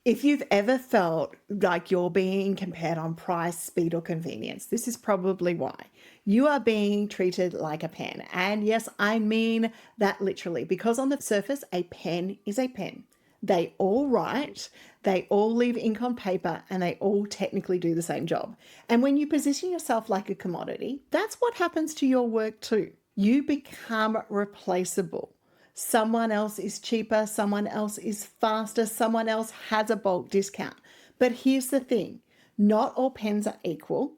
If you've ever felt like you're being compared on price, speed, or convenience, this is probably why. You are being treated like a pen. And yes, I mean that literally, because on the surface, a pen is a pen. They all write, they all leave ink on paper, and they all technically do the same job. And when you position yourself like a commodity, that's what happens to your work too. You become replaceable. Someone else is cheaper, someone else is faster, someone else has a bulk discount. But here's the thing, not all pens are equal,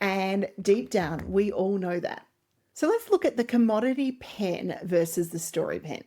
and deep down, we all know that. So let's look at the commodity pen versus the story pen.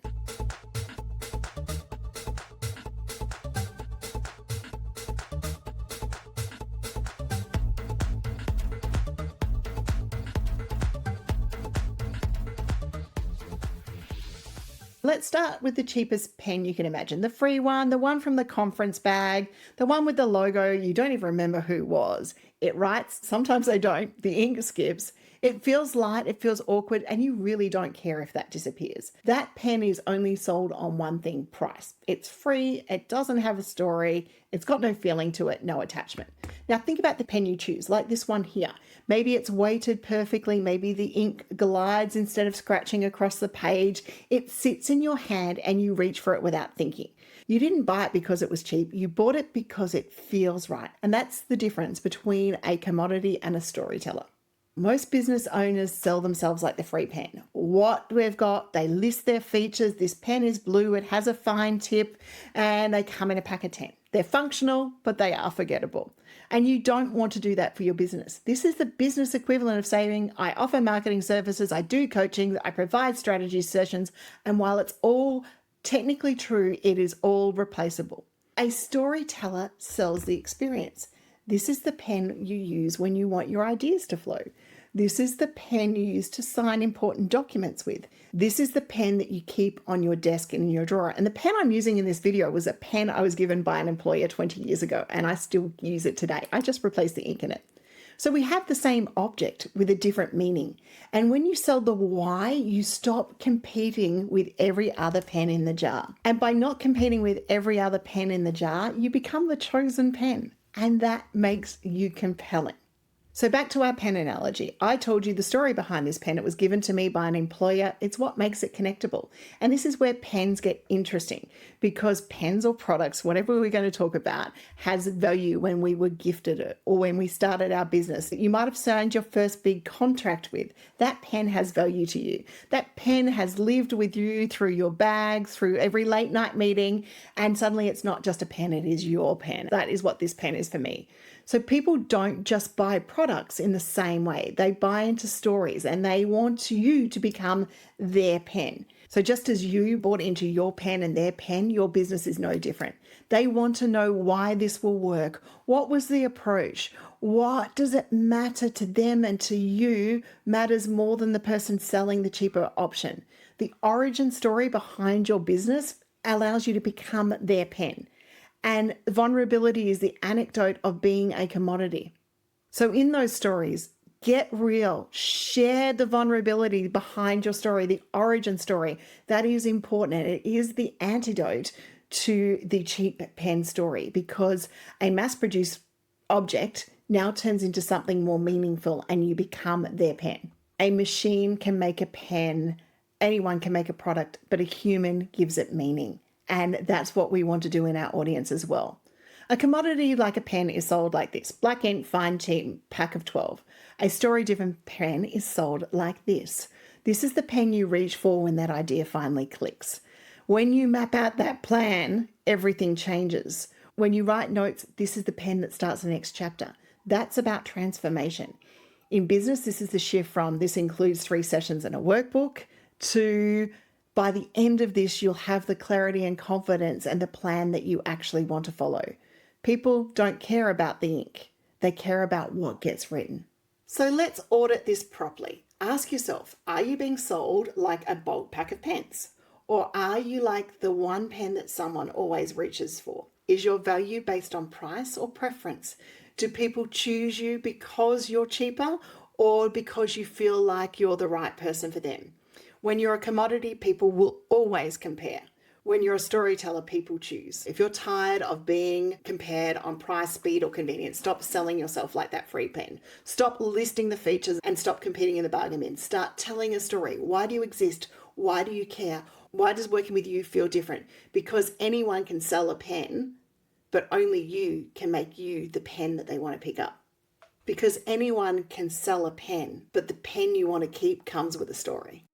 Let's start with the cheapest pen you can imagine. The free one, the one from the conference bag, the one with the logo you don't even remember who it was. It writes, sometimes they don't, the ink skips. It feels light, it feels awkward, and you really don't care if that disappears. That pen is only sold on one thing, price. It's free, it doesn't have a story, it's got no feeling to it, no attachment. Now think about the pen you choose, like this one here. Maybe it's weighted perfectly, maybe the ink glides instead of scratching across the page. It sits in your hand and you reach for it without thinking. You didn't buy it because it was cheap, you bought it because it feels right. And that's the difference between a commodity and a storyteller. Most business owners sell themselves like the free pen. What we've got, they list their features. This pen is blue, it has a fine tip, and they come in a pack of 10. They're functional, but they are forgettable. And you don't want to do that for your business. This is the business equivalent of saying, I offer marketing services, I do coaching, I provide strategy sessions, and while it's all technically true, it is all replaceable. A storyteller sells the experience. This is the pen you use when you want your ideas to flow. This is the pen you use to sign important documents with. This is the pen that you keep on your desk and in your drawer. And the pen I'm using in this video was a pen I was given by an employer 20 years ago, and I still use it today. I just replaced the ink in it. So we have the same object with a different meaning. And when you sell the why, you stop competing with every other pen in the jar. And by not competing with every other pen in the jar, you become the chosen pen. And that makes you compelling. So back to our pen analogy. I told you the story behind this pen. It was given to me by an employer. It's what makes it connectable. And this is where pens get interesting, because pens or products, whatever we're going to talk about, has value when we were gifted it or when we started our business that you might have signed your first big contract with. That pen has value to you. That pen has lived with you through your bags, through every late night meeting, and suddenly it's not just a pen, it is your pen. That is what this pen is for me. So people don't just buy products in the same way. They buy into stories and they want you to become their pen. So just as you bought into your pen and their pen, your business is no different. They want to know why this will work. What was the approach? What does it matter to them and to you matters more than the person selling the cheaper option. The origin story behind your business allows you to become their pen. And vulnerability is the anecdote of being a commodity. So in those stories, get real, share the vulnerability behind your story, the origin story. That is important. It is the antidote to the cheap pen story, because a mass-produced object now turns into something more meaningful and you become their pen. A machine can make a pen, anyone can make a product, but a human gives it meaning. And that's what we want to do in our audience as well. A commodity like a pen is sold like this: black ink, fine tip, pack of 12. A story-driven pen is sold like this. This is the pen you reach for when that idea finally clicks. When you map out that plan, everything changes. When you write notes, this is the pen that starts the next chapter. That's about transformation. In business, this is the shift from this includes 3 sessions and a workbook to by the end of this, you'll have the clarity and confidence and the plan that you actually want to follow. People don't care about the ink. They care about what gets written. So let's audit this properly. Ask yourself, are you being sold like a bulk pack of pens? Or are you like the one pen that someone always reaches for? Is your value based on price or preference? Do people choose you because you're cheaper or because you feel like you're the right person for them? When you're a commodity, people will always compare. When you're a storyteller, people choose. If you're tired of being compared on price, speed, or convenience, stop selling yourself like that free pen. Stop listing the features and stop competing in the bargain bin. Start telling a story. Why do you exist? Why do you care? Why does working with you feel different? Because anyone can sell a pen, but only you can make you the pen that they want to pick up. Because anyone can sell a pen, but the pen you want to keep comes with a story.